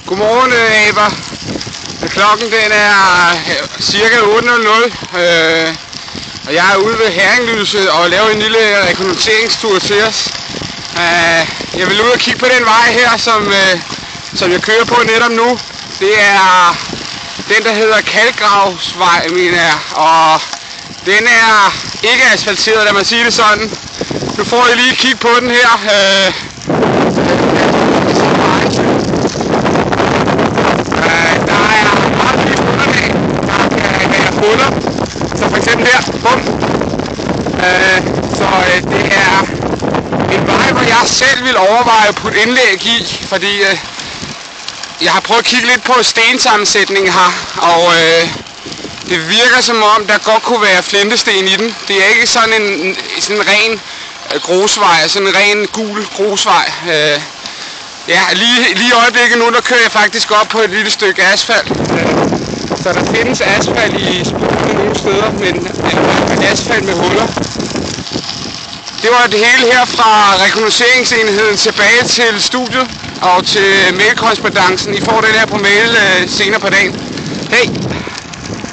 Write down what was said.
Godmorgen, aber. Klokken den er cirka 8:00, og jeg er ude ved Herringlyset og laver en lille rekognosceringstur til os. Jeg vil ud og kigge på den vej her, som jeg kører på netop nu. Det er den, der hedder Kalkgravsvej, mener jeg, og den er ikke asfalteret, lad mig sige det sådan. Nu får jeg lige et kig på den her. Huller, så for eksempel her, bum. Det er en vej, hvor jeg selv vil overveje at putte indlæg i, fordi jeg har prøvet at kigge lidt på stensammensætningen her, og det virker som om, der godt kunne være flintesten i den. Det er ikke sådan en ren grusvej, sådan en ren gul grusvej. Ja, lige i øjeblikket nu, der kører jeg faktisk op på et lille stykke asfalt. Så der findes asfalt i sporene nogle steder, men asfalt med huller. Det var det hele her fra rekognosceringsenheden tilbage til studiet og til mailkorrespondancen. I får den her på mail senere på dagen. Hej!